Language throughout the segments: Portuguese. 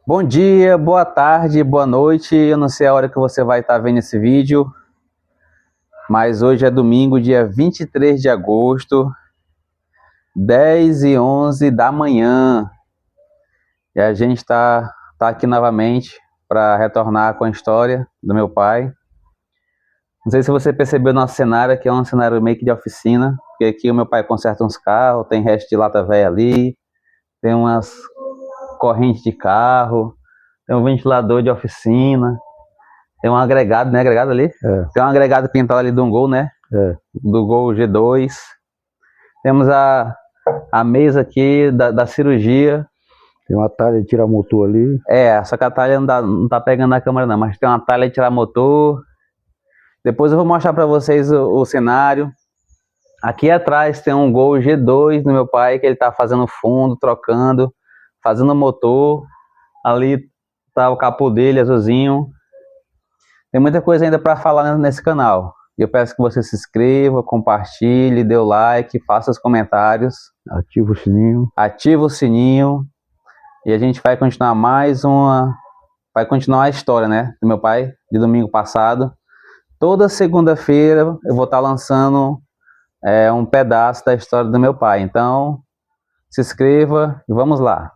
Bom dia, boa tarde, boa noite. Eu não sei a hora que você vai estar vendo esse vídeo, mas hoje é domingo, dia 23 de agosto, 10h11 da manhã. E a gente tá aqui novamente para retornar com a história do meu pai. Não sei se você percebeu nosso cenário, aqui é um cenário meio que de oficina, porque aqui o meu pai conserta uns carros, tem resto de lata velha ali, tem umas correntes de carro, tem um ventilador de oficina. Tem um agregado, né? Agregado ali. É, Tem um agregado pintado ali do Gol, né? é. Do Gol G2. Temos a mesa aqui da cirurgia. Tem uma talha de tirar motor ali. Só que a talha não tá pegando na câmera não, mas tem uma talha de tirar motor. Depois eu vou mostrar para vocês o cenário. Aqui atrás tem um Gol G2 do meu pai, que ele tá fazendo fundo, trocando, fazendo motor. Ali tá o capô dele, azulzinho. Tem muita coisa ainda para falar nesse canal. Eu peço que você se inscreva, compartilhe, dê o like, faça os comentários, Ativa o sininho. ativa o sininho e a gente vai continuar vai continuar a história, né, do meu pai, de domingo passado. Toda segunda-feira eu vou estar lançando um pedaço da história do meu pai. Então, se inscreva e vamos lá.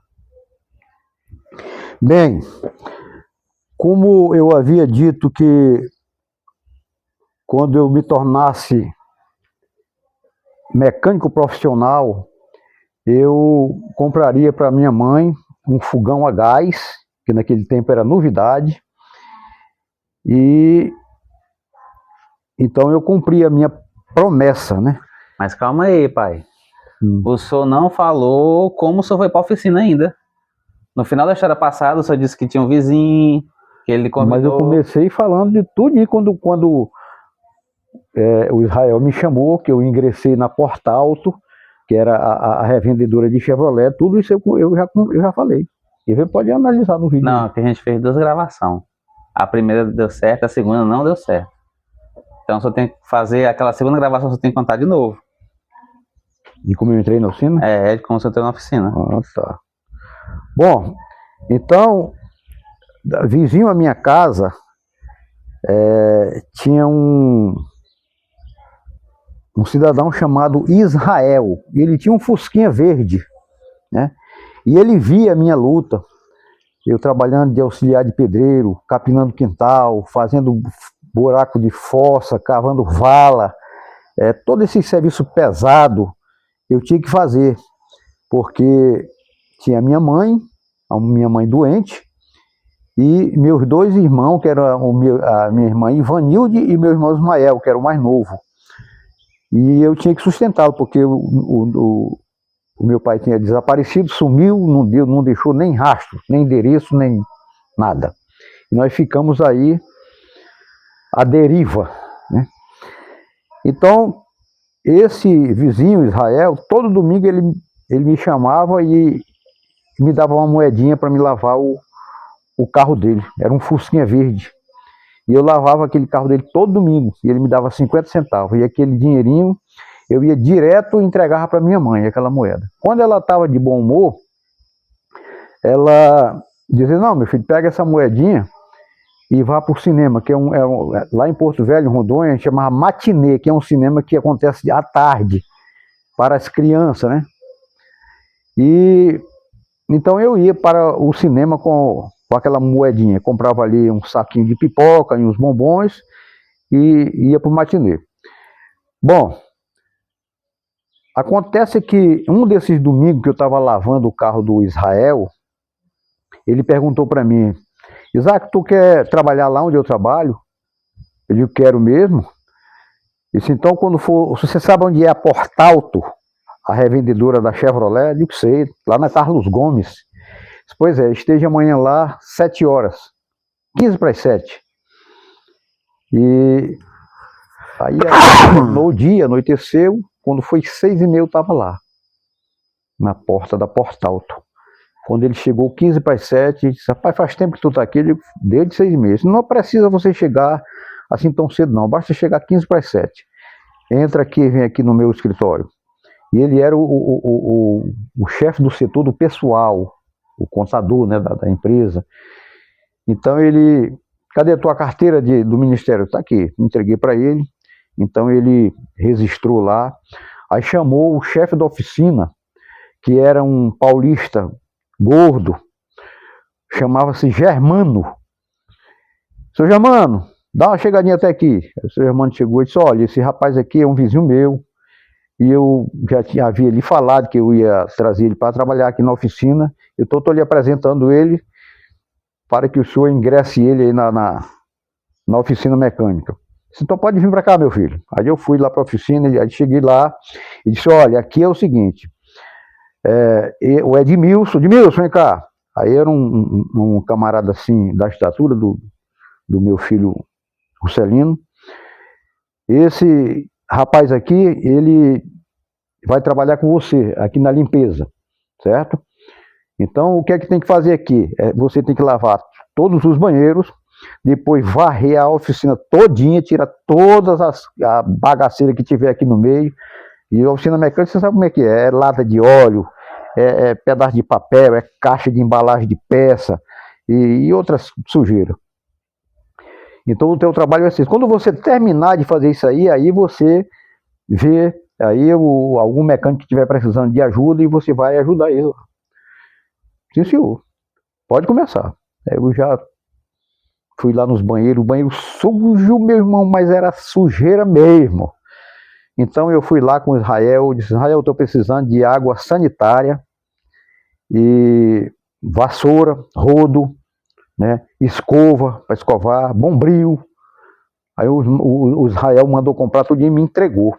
Bem, como eu havia dito que quando eu me tornasse mecânico profissional, eu compraria para minha mãe um fogão a gás, que naquele tempo era novidade, e então eu cumpri a minha promessa, né? Mas calma aí, pai. O senhor não falou como o senhor foi para a oficina ainda. No final da história passada, o senhor disse que tinha um vizinho, que ele convidou... Mas eu comecei falando de tudo, e quando o Israel me chamou, que eu ingressei na Portalto, que era a revendedora de Chevrolet, tudo isso eu já falei. E você pode analisar no vídeo. Não, que a gente fez duas gravações. A primeira deu certo, a segunda não deu certo. Então só tem que fazer aquela segunda gravação, só tem que contar de novo. E como eu entrei na oficina? De como você entrou na oficina. Ah, tá. Bom, então, vizinho à minha casa, tinha um cidadão chamado Israel. Ele tinha um fusquinha verde, né? E ele via a minha luta, eu trabalhando de auxiliar de pedreiro, capinando quintal, fazendo buraco de fossa, cavando vala, todo esse serviço pesado eu tinha que fazer, porque tinha a minha mãe doente, e meus dois irmãos, que eram a minha irmã Ivanilde e meu irmão Ismael, que era o mais novo. E eu tinha que sustentá-lo, porque o meu pai tinha desaparecido, sumiu, não deixou nem rastro, nem endereço, nem nada. E nós ficamos aí à deriva, né? Então, esse vizinho, Israel, todo domingo ele me chamava e me dava uma moedinha para me lavar o carro dele. Era um Fusquinha verde. E eu lavava aquele carro dele todo domingo. E ele me dava 50 centavos. E aquele dinheirinho eu ia direto e entregava para minha mãe, aquela moeda. Quando ela estava de bom humor, ela dizia: não, meu filho, pega essa moedinha e vá para o cinema, que lá em Porto Velho, em Rondônia, a gente chamava matinê, que é um cinema que acontece à tarde, para as crianças, né? E então eu ia para o cinema com aquela moedinha, comprava ali um saquinho de pipoca e uns bombons e ia para o matinê. Bom, acontece que um desses domingos que eu estava lavando o carro do Israel, ele perguntou para mim: Isaac, tu quer trabalhar lá onde eu trabalho? Eu digo: quero mesmo. Ele disse: então, quando for, você sabe onde é a Portalto, a revendedora da Chevrolet? Eu digo: sei, lá na Carlos Gomes. Disse: pois é, esteja amanhã lá, 7 horas, 15 para as 7. E aí no dia, anoiteceu, quando foi 6h30 eu estava lá, na porta da Portalto. Quando ele chegou 15 para as 7, disse: rapaz, faz tempo que tu está aqui. Eu digo: desde 6h30. Não precisa você chegar assim tão cedo não, basta chegar 15 para as 7. Entra aqui, vem aqui no meu escritório. E ele era o chefe do setor do pessoal. o contador, né, da empresa. Então ele, cadê a tua carteira do Ministério? Está aqui, entreguei para ele. Então ele registrou lá, aí chamou o chefe da oficina, que era um paulista gordo, chamava-se Germano. Seu Germano, dá uma chegadinha até aqui. O seu Germano chegou e disse, olha, esse rapaz aqui é um vizinho meu, e eu já havia lhe falado que eu ia trazer ele para trabalhar aqui na oficina, eu estou lhe apresentando ele para que o senhor ingresse ele aí na oficina mecânica. Então pode vir para cá, meu filho. Aí eu fui lá para a oficina, aí cheguei lá e disse, olha, aqui é o seguinte, o Edmilson, vem cá. Aí era um camarada assim, da estatura do meu filho Juscelino. Esse rapaz aqui, ele vai trabalhar com você aqui na limpeza, certo? Então o que é que tem que fazer aqui? Você tem que lavar todos os banheiros, depois varrer a oficina todinha, tirar todas a bagaceira que tiver aqui no meio. E a oficina mecânica, você sabe como é que é lata de óleo, pedaço de papel, caixa de embalagem de peça e outras sujeiras. Então o teu trabalho vai ser, quando você terminar de fazer isso aí você vê aí algum mecânico que estiver precisando de ajuda e você vai ajudar ele. Sim, senhor, pode começar. Eu já fui lá nos banheiros, o banheiro sujo, meu irmão, mas era sujeira mesmo. Então eu fui lá com o Israel, disse, Israel, eu estou precisando de água sanitária e vassoura, rodo, né, escova para escovar, bombril. Aí o Israel mandou comprar tudo e me entregou.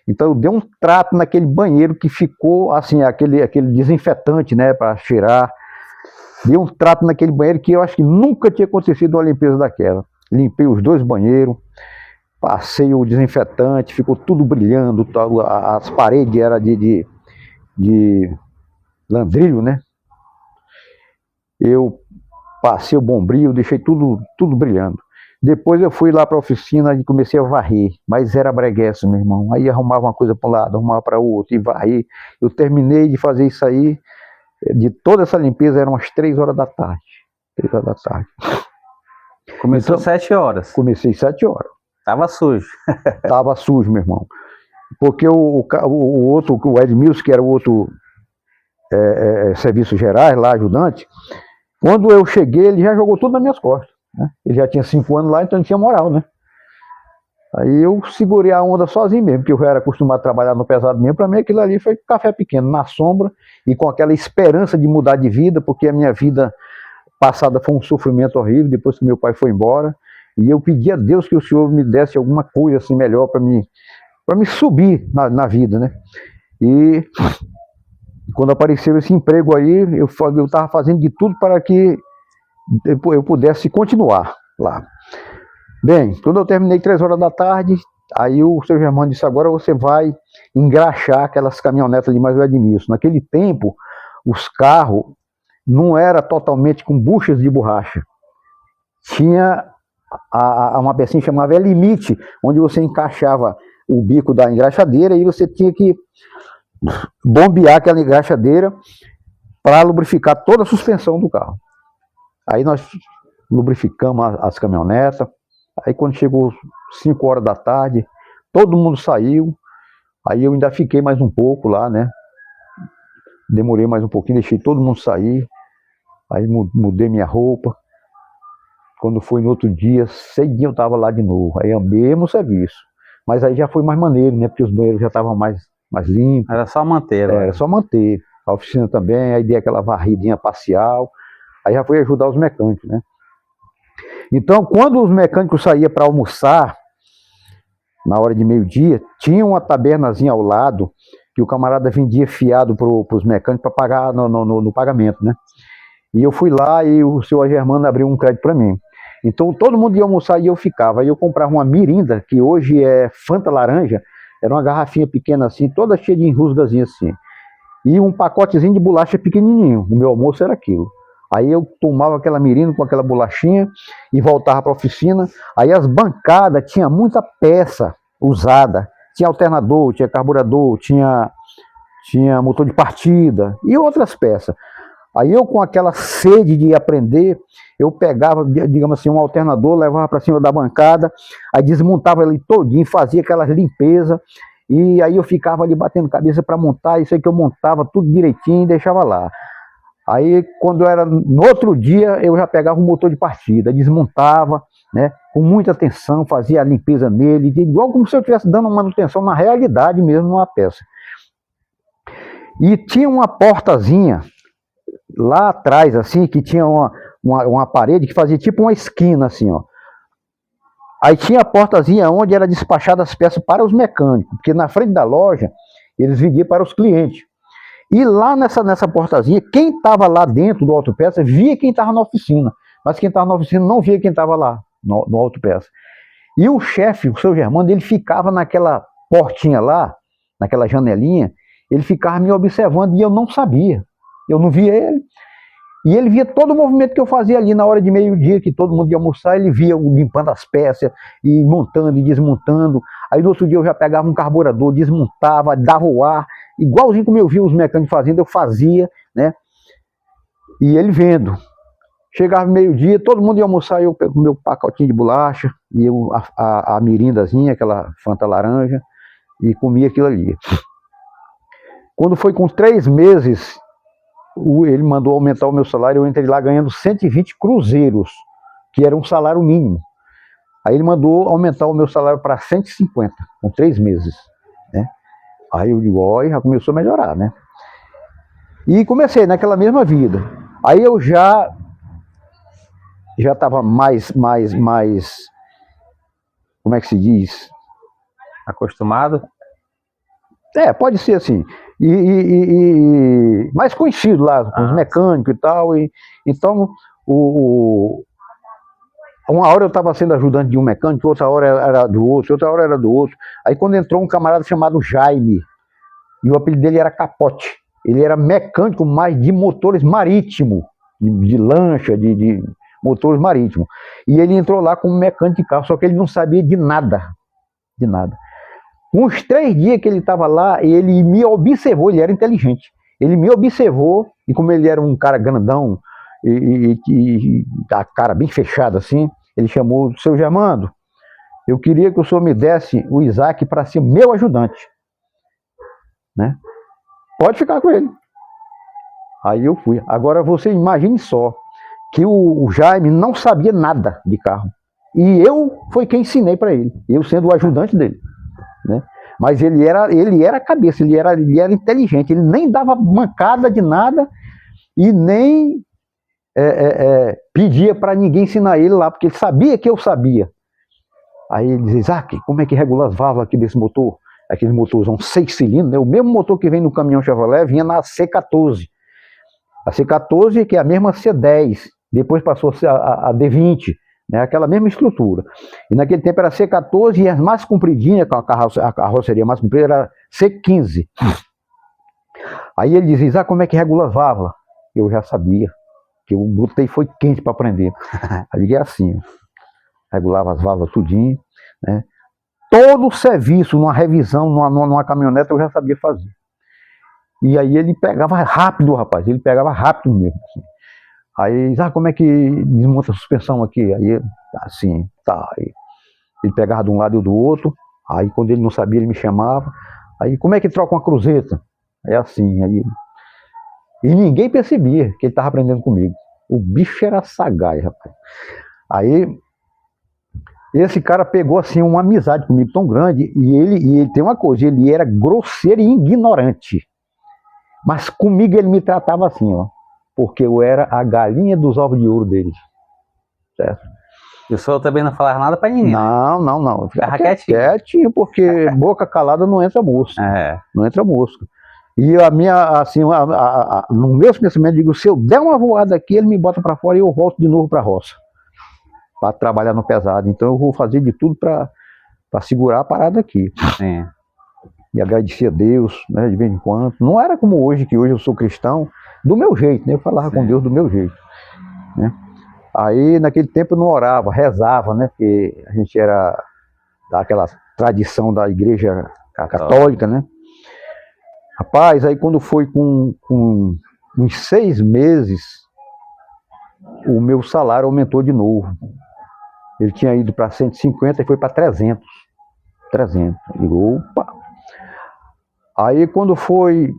Então eu dei um trato naquele banheiro que ficou assim, aquele desinfetante, né, para cheirar. Dei um trato naquele banheiro que eu acho que nunca tinha acontecido uma limpeza daquela. Limpei os 2 banheiros, passei o desinfetante, ficou tudo brilhando, as paredes eram de ladrilho, né? Eu passei o bombril, deixei tudo brilhando. Depois eu fui lá para a oficina e comecei a varrer, mas era breguesso, meu irmão. Aí arrumava uma coisa para um lado, arrumava para o outro e varrer. Eu terminei de fazer isso aí, de toda essa limpeza, eram umas 3 horas da tarde. 3 horas da tarde. Começou então, 7 horas. Comecei 7 horas. Tava sujo. Tava sujo, meu irmão. Porque o outro, o Edmilson, que era o outro serviços gerais lá, ajudante, quando eu cheguei, ele já jogou tudo nas minhas costas. Né? Ele já tinha 5 anos lá, então não tinha moral, né? Aí eu segurei a onda sozinho mesmo, porque eu já era acostumado a trabalhar no pesado mesmo. Para mim aquilo ali foi café pequeno, na sombra, e com aquela esperança de mudar de vida, porque a minha vida passada foi um sofrimento horrível, depois que meu pai foi embora. E eu pedi a Deus que o Senhor me desse alguma coisa assim melhor para me subir na vida, né? E quando apareceu esse emprego aí, eu estava fazendo de tudo para que eu pudesse continuar lá. Bem, quando eu terminei 3 horas da tarde, aí o seu Germano disse, agora você vai engraxar aquelas caminhonetas de mais o Edmilson. Naquele tempo, os carros não eram totalmente com buchas de borracha. Tinha uma pecinha chamada limite, onde você encaixava o bico da engraxadeira e você tinha que bombear aquela engraxadeira para lubrificar toda a suspensão do carro. Aí nós lubrificamos as caminhonetas. Aí quando chegou 5 horas da tarde, todo mundo saiu. Aí eu ainda fiquei mais um pouco lá, né? Demorei mais um pouquinho, deixei todo mundo sair. Aí mudei minha roupa. Quando foi no outro dia, cedinho eu estava lá de novo. Aí é o mesmo serviço. Mas aí já foi mais maneiro, né? Porque os banheiros já estavam mais limpos. Era só manter, né? Era só manter. A oficina também, aí dei aquela varridinha parcial. Aí já foi ajudar os mecânicos, né? Então, quando os mecânicos saíam para almoçar, na hora de meio-dia, tinha uma tabernazinha ao lado, que o camarada vendia fiado para os mecânicos para pagar no pagamento, né? E eu fui lá e o senhor Germano abriu um crédito para mim. Então, todo mundo ia almoçar e eu ficava. Aí eu comprava uma mirinda, que hoje é Fanta laranja, era uma garrafinha pequena assim, toda cheia de enrusgazinha assim. E um pacotezinho de bolacha pequenininho. O meu almoço era aquilo. Aí eu tomava aquela mirinda com aquela bolachinha e voltava para a oficina. Aí as bancadas tinha muita peça usada. Tinha alternador, tinha carburador, tinha motor de partida e outras peças. Aí eu, com aquela sede de aprender, eu pegava, digamos assim, um alternador, levava para cima da bancada, aí desmontava ele todinho, fazia aquelas limpezas, e aí eu ficava ali batendo cabeça para montar, isso aí que eu montava tudo direitinho e deixava lá. Aí, quando era no outro dia, eu já pegava o motor de partida, desmontava, né, com muita atenção, fazia a limpeza nele, igual como se eu estivesse dando manutenção na realidade mesmo numa peça. E tinha uma portazinha lá atrás, assim, que tinha uma parede que fazia tipo uma esquina, assim, ó. Aí tinha a portazinha onde era despachada as peças para os mecânicos, porque na frente da loja eles vendiam para os clientes. E lá nessa portazinha, quem estava lá dentro do autopeça via quem estava na oficina, mas quem estava na oficina não via quem estava lá no autopeça. E o chefe, o seu Germano, ele ficava naquela portinha lá, naquela janelinha, ele ficava me observando e eu não sabia, eu não via ele. E ele via todo o movimento que eu fazia ali na hora de meio-dia, que todo mundo ia almoçar, ele via eu limpando as peças, e montando e desmontando. Aí no outro dia eu já pegava um carburador, desmontava, dava o ar, igualzinho como eu via os mecânicos fazendo, eu fazia, né? E ele vendo. Chegava meio-dia, todo mundo ia almoçar, eu pego o meu pacotinho de bolacha, e eu, a mirindazinha, aquela Fanta laranja, e comia aquilo ali. Quando foi com 3 meses, ele mandou aumentar o meu salário, eu entrei lá ganhando 120 cruzeiros, que era um salário mínimo. Aí ele mandou aumentar o meu salário para 150, com 3 meses, né? Aí eu digo, ó, já começou a melhorar, né? E comecei naquela mesma vida. Aí eu já estava mais, como é que se diz? Acostumado? Pode ser assim. Mais conhecido lá, com os mecânicos e tal. Então, uma hora eu estava sendo ajudante de um mecânico, outra hora era do outro, outra hora era do outro. Aí quando entrou um camarada chamado Jaime, e o apelido dele era Capote. Ele era mecânico mais de motores marítimos, de lancha, de motores marítimos. E ele entrou lá como mecânico de carro, só que ele não sabia de nada. De nada. Uns 3 dias que ele estava lá, ele me observou, ele era inteligente. Ele me observou, e como ele era um cara grandão, e a cara bem fechada assim, ele chamou o seu Germando, eu queria que o senhor me desse o Isaac para ser meu ajudante, né? Pode ficar com ele. Aí eu fui. Agora você imagine só, que o Jaime não sabia nada de carro. E eu foi quem ensinei para ele, eu sendo o ajudante dele, né? Mas ele era cabeça, ele era inteligente, ele nem dava mancada de nada e nem pedia para ninguém ensinar ele lá, porque ele sabia que eu sabia. Aí ele dizia, Isaac, como é que regula as válvulas aqui desse motor? Aquele motorzão 6 cilindros, né? O mesmo motor que vem no caminhão Chevrolet vinha na C14. A C14, que é a mesma C10, depois passou a D20, né? Aquela mesma estrutura. E naquele tempo era C14 e as mais compridinhas, a carroceria mais comprida, era C15. Aí ele dizia, Isaac, como é que regula as válvulas? Eu já sabia, que eu botei foi quente para aprender. Aí é assim, regulava as válvulas tudinho, né? Todo o serviço, numa revisão, numa caminhonete, eu já sabia fazer. E aí ele pegava rápido, rapaz, ele pegava rápido mesmo. Assim. Aí, como é que desmonta a suspensão aqui? Aí, assim, tá. Aí, ele pegava de um lado e do outro, aí quando ele não sabia, ele me chamava. Aí, como é que troca uma cruzeta? É assim, aí... E ninguém percebia que ele estava aprendendo comigo. O bicho era sagaz, rapaz. Aí, esse cara pegou, assim, uma amizade comigo tão grande, e ele tem uma coisa, ele era grosseiro e ignorante. Mas comigo ele me tratava assim, ó, porque eu era a galinha dos ovos de ouro dele, certo? E o senhor também não falava nada pra ninguém? Não. Ficava quietinho? Quietinho, porque boca calada não entra mosca. Não entra mosca. E a minha, assim, no meu pensamento, eu digo, se eu der uma voada aqui, ele me bota para fora e eu volto de novo para a roça, para trabalhar no pesado. Então eu vou fazer de tudo para segurar a parada aqui. Sim. E agradecer a Deus, né, de vez em quando. Não era como hoje, que hoje eu sou cristão, do meu jeito, né? Eu falava com Deus do meu jeito, né? Aí, naquele tempo, eu não orava, rezava, né? Porque a gente era daquela tradição da igreja católica, né? Rapaz, aí quando foi com uns 6 meses, o meu salário aumentou de novo. Ele tinha ido para 150 e foi para 300. 300. Eu digo, opa! Aí quando foi...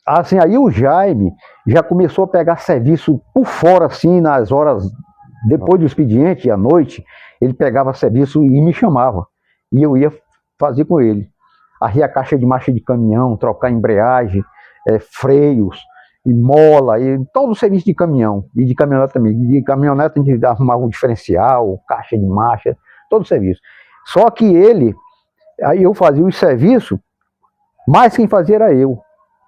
Assim, aí o Jaime já começou a pegar serviço por fora, assim, nas horas... Depois do expediente, à noite, ele pegava serviço e me chamava. E eu ia fazer com ele. Arria a caixa de marcha de caminhão, trocar embreagem, freios, e mola, e todo o serviço de caminhão. E de caminhonete também. De caminhonete a gente arrumava um diferencial, caixa de marcha, todo o serviço. Só que ele, aí eu fazia os serviços, mas quem fazia era eu.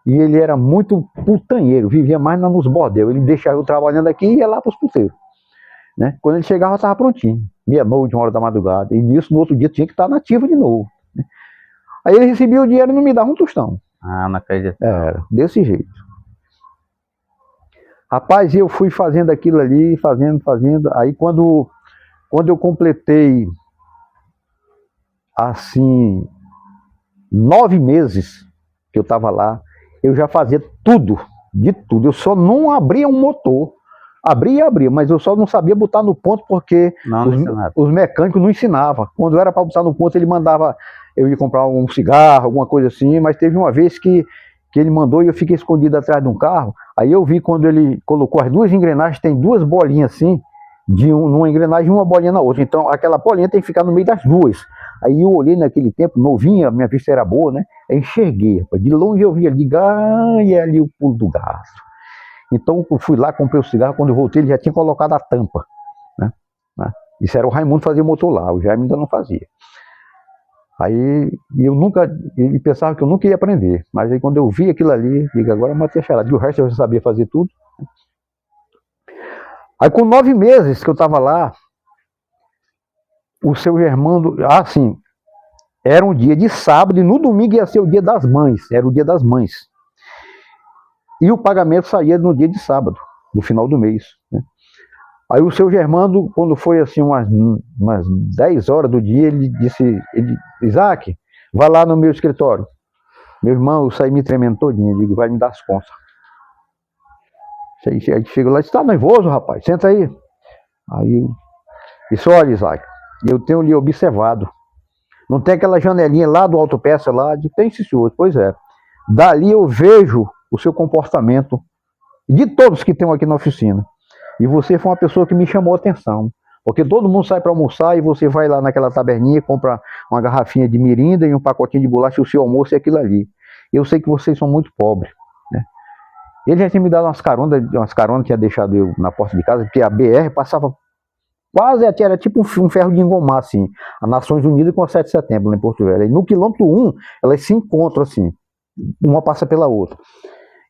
E ele era muito putanheiro, vivia mais nos bordel. Ele deixava eu trabalhando aqui e ia lá para os puteiros. Né? Quando ele chegava, estava prontinho. Meia-noite, 1 hora da madrugada. E nisso, no outro dia, tinha que estar nativo de novo. Né? Aí ele recebia o dinheiro e não me dava um tostão. Ah, não acredito. Era, desse jeito. Rapaz, eu fui fazendo aquilo ali, fazendo. Aí quando eu completei, assim, 9 meses que eu estava lá, eu já fazia tudo, de tudo. Eu só não abria um motor. Abria, mas eu só não sabia botar no ponto porque os mecânicos não ensinavam. Quando era para botar no ponto, ele mandava eu ir comprar um cigarro, alguma coisa assim, mas teve uma vez que ele mandou e eu fiquei escondido atrás de um carro. Aí eu vi quando ele colocou as 2 engrenagens, tem 2 bolinhas assim, numa engrenagem e uma bolinha na outra. Então aquela bolinha tem que ficar no meio das 2. Aí eu olhei naquele tempo, novinha, minha vista era boa, né? Aí enxerguei, de longe eu vi ali, e é ali o pulo do gasto. Então eu fui lá, comprei o cigarro, quando eu voltei ele já tinha colocado a tampa. Né? Isso era o Raimundo fazia motor lá, o Jaime ainda não fazia. Aí ele pensava que eu nunca ia aprender, mas aí quando eu vi aquilo ali, digo, agora eu matei a charada, e o resto eu já sabia fazer tudo. Aí com 9 meses que eu estava lá, o seu Germando, assim, era um dia de sábado e no domingo ia ser o dia das mães, era o dia das mães. E o pagamento saía no dia de sábado, no final do mês. Né? Aí o seu Germando, quando foi assim umas 10 horas do dia, ele disse, Isaac, vai lá no meu escritório. Meu irmão, eu saí me tremendo todinho, eu digo, vai me dar as contas. Aí chega lá e disse, tá nervoso, rapaz, senta aí. Aí eu disse, olha, Isaac, eu tenho lhe observado. Não tem aquela janelinha lá do autopeça lá? Eu digo, tem sim, senhor. Pois é. Dali eu vejo o seu comportamento, de todos que estão aqui na oficina. E você foi uma pessoa que me chamou a atenção. Porque todo mundo sai para almoçar e você vai lá naquela taberninha, compra uma garrafinha de mirinda e um pacotinho de bolacha, e o seu almoço é aquilo ali. Eu sei que vocês são muito pobres. Né? Ele já tinha me dado umas caronas, tinha deixado eu na porta de casa, porque a BR passava quase, era tipo um ferro de engomar, assim. A Nações Unidas com a 7 de setembro, lá em Porto Velho. E no quilômetro 1, elas se encontram, assim. Uma passa pela outra.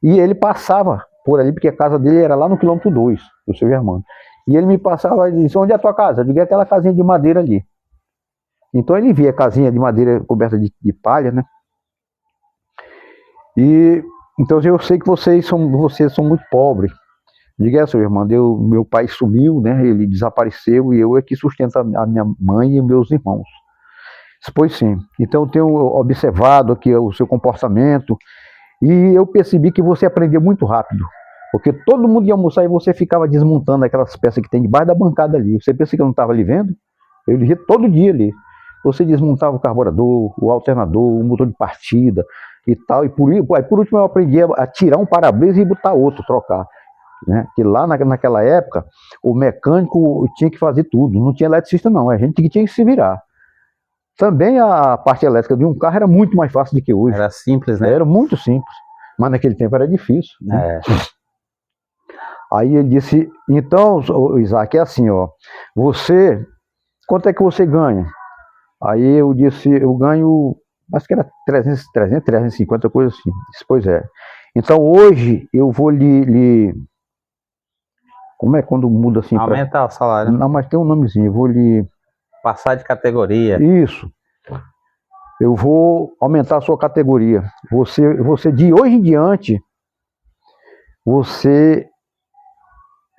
E ele passava por ali, porque a casa dele era lá no quilômetro 2, do seu Germano. E ele me passava e disse, onde é a tua casa? Eu digo, é aquela casinha de madeira ali. Então ele via a casinha de madeira coberta de palha, né? E então eu sei que vocês são muito pobres. Diga, seu irmão, meu pai sumiu, né? Ele desapareceu e eu é que sustento a minha mãe e meus irmãos. Pois sim. Então eu tenho observado aqui o seu comportamento e eu percebi que você aprendeu muito rápido. Porque todo mundo ia almoçar e você ficava desmontando aquelas peças que tem debaixo da bancada ali. Você pensa que eu não estava ali vendo? Eu via todo dia ali. Você desmontava o carburador, o alternador, o motor de partida e tal. E por último eu aprendi a tirar um para-brisa e botar outro, trocar. Né? Que lá naquela época, o mecânico tinha que fazer tudo. Não tinha eletricista não, a gente que tinha que se virar. Também a parte elétrica de um carro era muito mais fácil do que hoje. Era simples, né? Era muito simples. Mas naquele tempo era difícil. Né? Aí ele disse, então, Isaac, é assim, ó, quanto é que você ganha? Aí eu disse, eu ganho, acho que era 350, coisa assim. Disse, pois é. Então hoje eu vou como é quando muda assim? Aumentar o salário. Não, mas tem um nomezinho, eu vou passar de categoria. Isso. Eu vou aumentar a sua categoria. Você de hoje em diante, você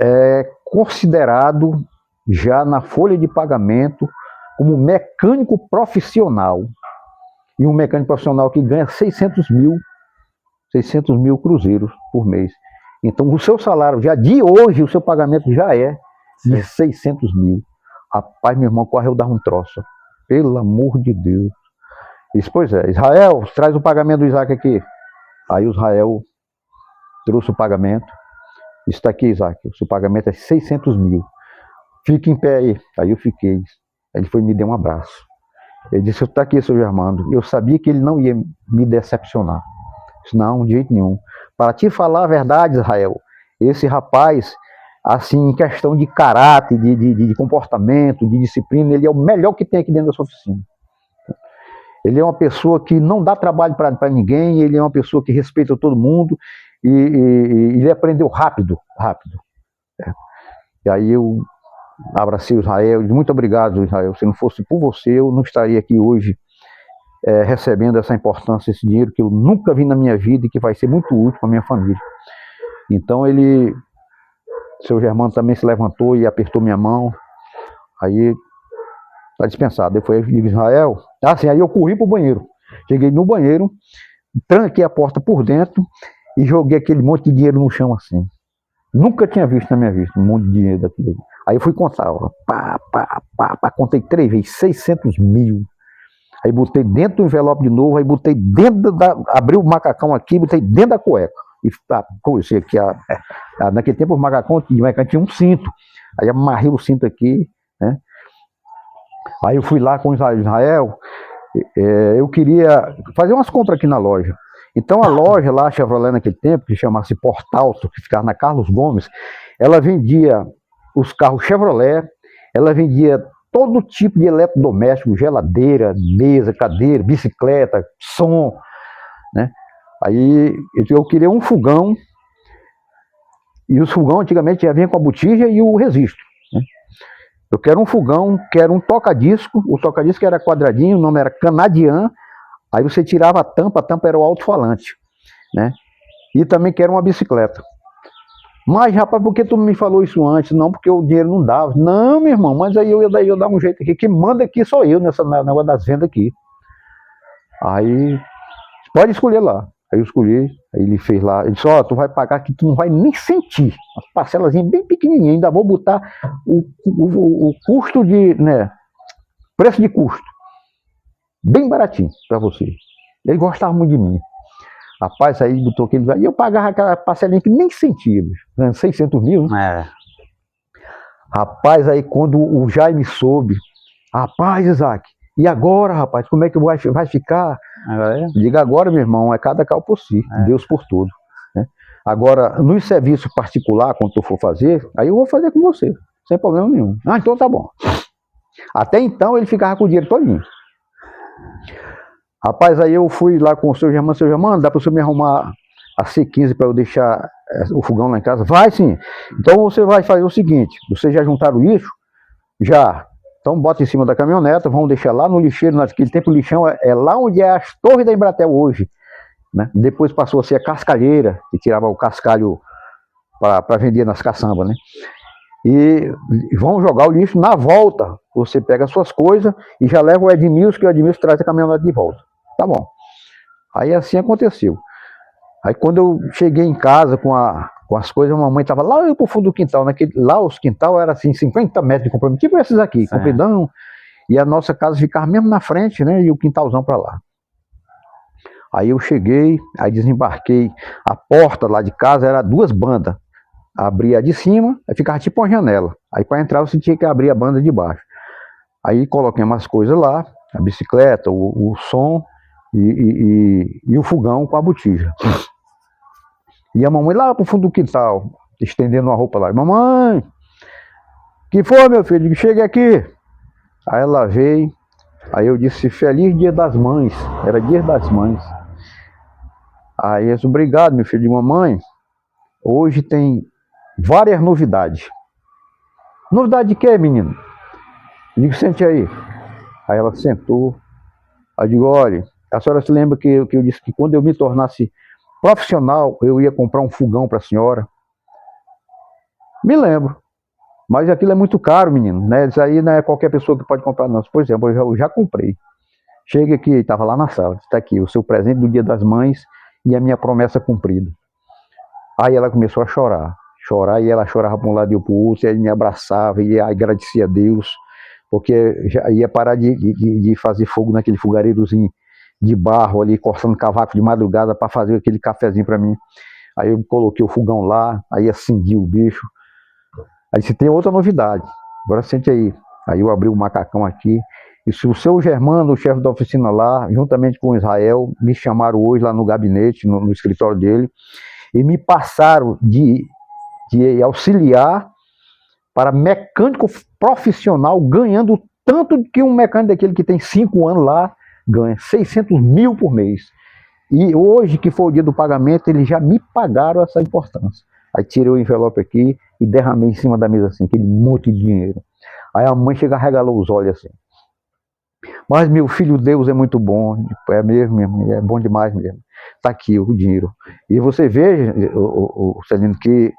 é considerado já na folha de pagamento como mecânico profissional. E um mecânico profissional que ganha 600 mil cruzeiros por mês. Então o seu salário, já de hoje, o seu pagamento já é de 600 mil. Rapaz, meu irmão, correu dar um troço. Pelo amor de Deus. Disse, pois é, Israel, traz o pagamento do Isaac aqui. Aí o Israel trouxe o pagamento. Está aqui, Isaac, o seu pagamento é 600 mil. Fique em pé aí. Aí eu fiquei. Aí ele foi e me deu um abraço. Ele disse, está aqui, seu Germando. Eu sabia que ele não ia me decepcionar. Disse, não, de jeito nenhum. Para te falar a verdade, Israel, esse rapaz, assim, em questão de caráter, de comportamento, de disciplina, ele é o melhor que tem aqui dentro dessa oficina. Ele é uma pessoa que não dá trabalho para ninguém, ele é uma pessoa que respeita todo mundo e ele aprendeu rápido. E aí eu abracei o Israel, muito obrigado, Israel. Se não fosse por você, eu não estaria aqui hoje recebendo essa importância, esse dinheiro que eu nunca vi na minha vida e que vai ser muito útil para a minha família. Então seu Germano também se levantou e apertou minha mão. Aí está dispensado. Eu digo, Israel, assim, aí eu corri para o banheiro. Cheguei no banheiro, tranquei a porta por dentro e joguei aquele monte de dinheiro no chão assim. Nunca tinha visto na minha vida um monte de dinheiro daquele. Aí eu fui contar, ó, contei 3 vezes, 600 mil. Aí botei dentro do envelope de novo, aí botei dentro abri o macacão aqui, botei dentro da cueca. E comecei aqui, naquele tempo o macacão tinha um cinto. Aí amarrei o cinto aqui, né? Aí eu fui lá com o Israel, eu queria fazer umas compras aqui na loja. Então a loja lá, a Chevrolet naquele tempo, que chamasse Portalto, que ficava na Carlos Gomes, ela vendia os carros Chevrolet, ela vendia todo tipo de eletrodoméstico, geladeira, mesa, cadeira, bicicleta, som, né? Aí eu queria um fogão, e os fogão antigamente já vinha com a botija e o resisto, né? Eu quero um fogão, quero um toca-disco, o toca-disco era quadradinho, o nome era Canadian, aí você tirava a tampa era o alto-falante, né? E também quero uma bicicleta. Mas, rapaz, por que tu me falou isso antes? Não, porque o dinheiro não dava. Não, meu irmão, mas aí eu ia dar um jeito aqui. Quem manda aqui sou eu, nessa negócio das vendas aqui. Aí, pode escolher lá. Aí eu escolhi, aí ele fez lá. Ele disse, ó, tu vai pagar que tu não vai nem sentir. Uma parcelazinha bem pequenininha. Ainda vou botar o custo né, preço de custo. Bem baratinho para você. Ele gostava muito de mim. Rapaz, aí botou aquele... E eu pagava aquela parcelinha que nem sentia, 600 mil, né? Rapaz, aí quando o Jaime soube, rapaz, Isaac, e agora, rapaz, como é que vai ficar? Diga agora, meu irmão, é cada cal por si, Deus por tudo, né? Agora, no serviço particular, quando tu for fazer, aí eu vou fazer com você, sem problema nenhum. Ah, então tá bom. Até então ele ficava com o dinheiro todinho. Rapaz, aí eu fui lá com o seu Germano, dá para você me arrumar a C15 para eu deixar o fogão lá em casa? Vai sim. Então você vai fazer o seguinte, vocês já juntaram o lixo? Já. Então bota em cima da caminhoneta, vamos deixar lá no lixeiro, naquele tempo o lixão é lá onde é as torres da Embratel hoje, né? Depois passou a ser a cascalheira, que tirava o cascalho para vender nas caçambas, né? E vão jogar o lixo na volta. Você pega as suas coisas e já leva o Edmilson, que o Edmilson traz a caminhonete de volta. Tá bom. Aí assim aconteceu. Aí quando eu cheguei em casa com as coisas, a mamãe estava lá pro fundo do quintal. Lá os quintal era assim, 50 metros de comprimento, tipo esses aqui, compridão. E a nossa casa ficava mesmo na frente, né? E o quintalzão para lá. Aí eu cheguei, aí desembarquei. A porta lá de casa era 2 bandas. Abria a de cima, aí ficava tipo uma janela. Aí para entrar você tinha que abrir a banda de baixo. Aí coloquei umas coisas lá, a bicicleta, o som e o fogão com a botija. E a mamãe lá pro fundo do quintal, estendendo uma roupa lá. Mamãe, que foi, meu filho? Cheguei aqui. Aí ela veio, aí eu disse, feliz dia das mães. Era dia das mães. Aí eu disse, obrigado, meu filho de mamãe. Hoje tem várias novidades. Novidade de quê, menino? Eu digo, sente aí. Aí ela sentou. Aí eu digo, olha, a senhora se lembra que eu disse que quando eu me tornasse profissional, eu ia comprar um fogão para a senhora? Me lembro. Mas aquilo é muito caro, menino, né? Isso aí não é qualquer pessoa que pode comprar, não. Pois é, eu já comprei. Chega aqui, estava lá na sala. Está aqui, o seu presente do Dia das Mães e a minha promessa cumprida. Aí ela começou a chorar, e ela chorava para um lado e eu para o outro, e aí me abraçava e agradecia a Deus, porque já ia parar de fazer fogo naquele fogareirozinho de barro ali, cortando cavaco de madrugada para fazer aquele cafezinho para mim. Aí eu coloquei o fogão lá, aí acendi o bicho. Aí se tem outra novidade, agora sente aí. Aí eu abri o macacão aqui, e se o seu Germano, o chefe da oficina lá, juntamente com o Israel, me chamaram hoje lá no gabinete, no escritório dele, e me passaram de auxiliar para mecânico profissional, ganhando tanto que um mecânico daquele que tem 5 anos lá ganha, 600 mil por mês. E hoje, que foi o dia do pagamento, eles já me pagaram essa importância. Aí tirei o envelope aqui e derramei em cima da mesa assim, aquele monte de dinheiro. Aí a mãe chega e regalou os olhos assim. Mas meu filho, Deus é muito bom, é mesmo, é bom demais mesmo. Tá aqui o dinheiro. E você veja, Celino, que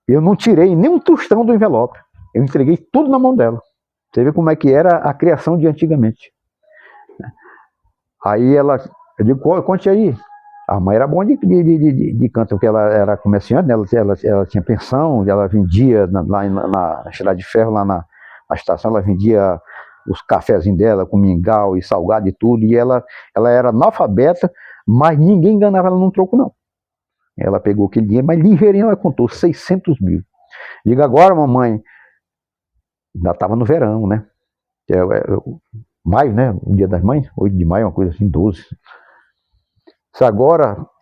eu não tirei nem um tostão do envelope. Eu entreguei tudo na mão dela. Você vê como é que era a criação de antigamente. Aí ela, eu digo, conte aí. A mãe era bom de canto, porque ela era comerciante, né? Ela tinha pensão, ela vendia lá na Estrada de Ferro, lá na estação, ela vendia os cafezinhos dela com mingau e salgado e tudo, e ela era analfabeta, mas ninguém enganava ela num troco, não. Ela pegou aquele dinheiro, mas ligeirinho ela contou, 600 mil. Diga agora, mamãe, ainda estava no verão, né? Maio, né? O dia das mães, 8 de maio, uma coisa assim, 12.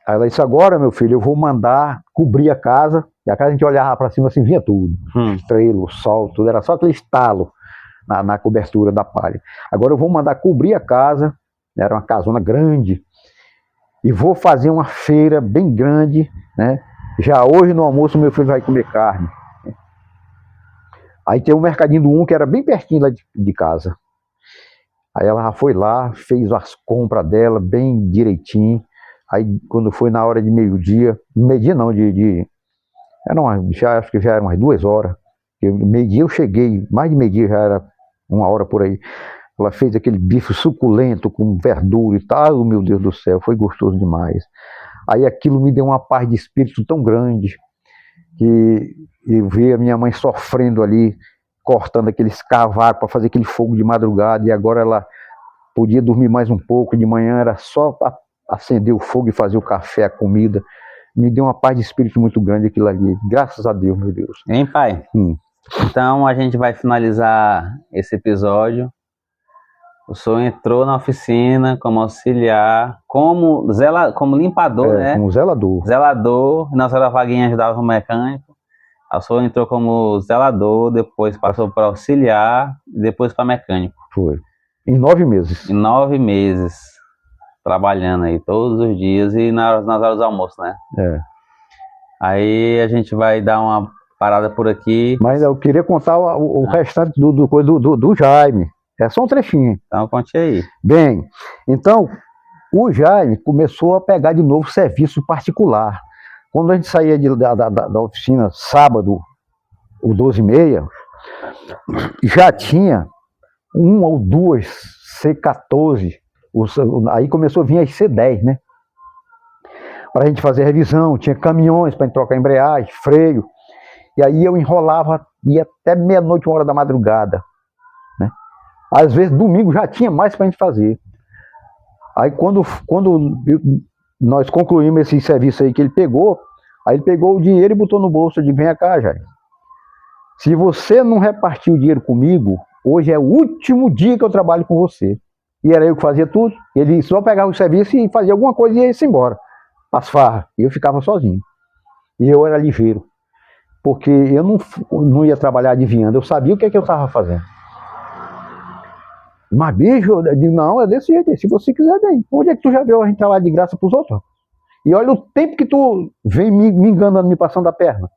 Ela disse, agora, meu filho, eu vou mandar cobrir a casa. E a casa a gente olhava para cima assim, vinha tudo. Estrela, o sol, tudo. Era só aquele estalo na cobertura da palha. Agora eu vou mandar cobrir a casa. Era uma casona grande. E vou fazer uma feira bem grande, né? Já hoje no almoço meu filho vai comer carne. Aí tem um mercadinho do que era bem pertinho lá de casa. Aí ela já foi lá, fez as compras dela bem direitinho. Aí quando foi na hora de meio-dia não, acho que já eram umas 2 horas. Meio-dia eu cheguei, mais de meio-dia já era 1 hora por aí. Ela fez aquele bife suculento com verdura e tal, meu Deus do céu, foi gostoso demais. Aí aquilo me deu uma paz de espírito tão grande, que eu vi a minha mãe sofrendo ali, cortando aqueles cavacos para fazer aquele fogo de madrugada, e agora ela podia dormir mais um pouco, de manhã era só acender o fogo e fazer o café, a comida. Me deu uma paz de espírito muito grande aquilo ali, graças a Deus, meu Deus. Hein, pai? Então a gente vai finalizar esse episódio. O senhor entrou na oficina como auxiliar, como limpador, né? Como zelador. Zelador, na hora vaguinha ajudava o mecânico. O senhor entrou como zelador, depois passou para auxiliar, depois para mecânico. Foi. Em 9 meses. Em 9 meses, trabalhando aí todos os dias e nas horas do almoço, né? Aí a gente vai dar uma parada por aqui. Mas eu queria contar o restante do Jaime. É só um trechinho. Então conte aí. Bem, então o Jaime começou a pegar de novo serviço particular. Quando a gente saía da oficina sábado, o 12h30, já tinha 1 ou 2 C14, aí começou a vir as C10, né? Para a gente fazer revisão, tinha caminhões para trocar embreagem, freio, e aí eu enrolava, ia até meia-noite, 1 hora da madrugada, né? Às vezes domingo já tinha mais para a gente fazer. Aí quando nós concluímos esse serviço aí que ele pegou o dinheiro e botou no bolso. Eu digo, vem cá, Jair. Se você não repartir o dinheiro comigo, hoje é o último dia que eu trabalho com você. E era eu que fazia tudo. Ele só pegava o serviço e fazia alguma coisa e ia-se embora. As farras. E eu ficava sozinho. E eu era ligeiro. Porque eu não ia trabalhar adivinhando. Eu sabia o que eu estava fazendo. Mas, bicho, eu digo, não, é desse jeito. Se você quiser, bem. Onde é que tu já viu a gente trabalhar de graça pros outros? E olha o tempo que tu vem me enganando, me passando a perna.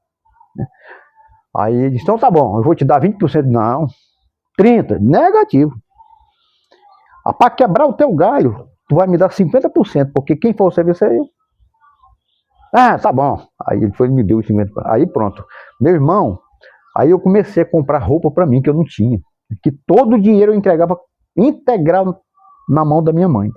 Aí ele disse, então tá bom, eu vou te dar 20%. Não, 30%, negativo. Para quebrar o teu galho, tu vai me dar 50%, porque quem for o serviço é eu. Ah, tá bom. Aí ele foi e me deu os 50%. Aí pronto. Meu irmão, aí eu comecei a comprar roupa para mim que eu não tinha. Que todo o dinheiro eu entregava integral na mão da minha mãe.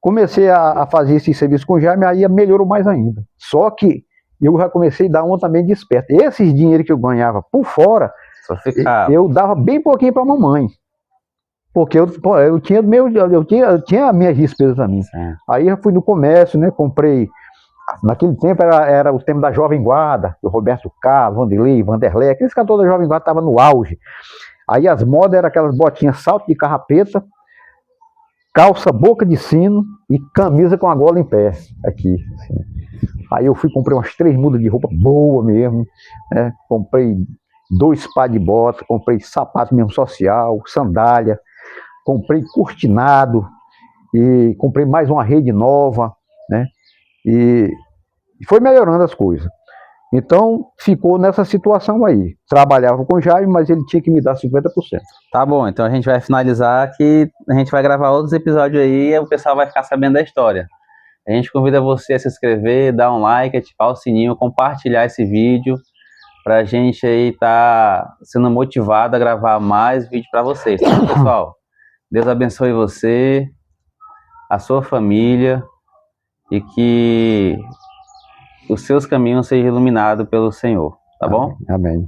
Comecei a fazer esse serviço com o Jaime, aí melhorou mais ainda. Só que e eu já comecei a dar uma também de esperto. Esses dinheiros que eu ganhava por fora, Só ficava. eu dava bem pouquinho para a mamãe. Porque eu tinha as minhas despesas também. Sim. Aí eu fui no comércio, né? Comprei. Naquele tempo era o tempo da Jovem Guarda, do Roberto Carlos, Vanderlei, Vanderlei, aqueles cantores da Jovem Guarda estavam no auge. Aí as modas eram aquelas botinhas salto de carrapeta, calça boca de sino e camisa com a gola em pé, aqui. Assim. Aí eu fui, comprei umas 3 mudas de roupa boa mesmo, né? Comprei 2 pares de bota, comprei sapato mesmo social, sandália, comprei cortinado e comprei mais uma rede nova, né? E foi melhorando as coisas. Então ficou nessa situação aí. Trabalhava com o Jaime, mas ele tinha que me dar 50%. Tá bom, então a gente vai finalizar que a gente vai gravar outros episódios aí e o pessoal vai ficar sabendo da história. A gente convida você a se inscrever, dar um like, ativar o sininho, compartilhar esse vídeo pra gente aí tá sendo motivado a gravar mais vídeo para vocês, tá bom, pessoal? Deus abençoe você, a sua família e que os seus caminhos sejam iluminados pelo Senhor, tá bom? Amém.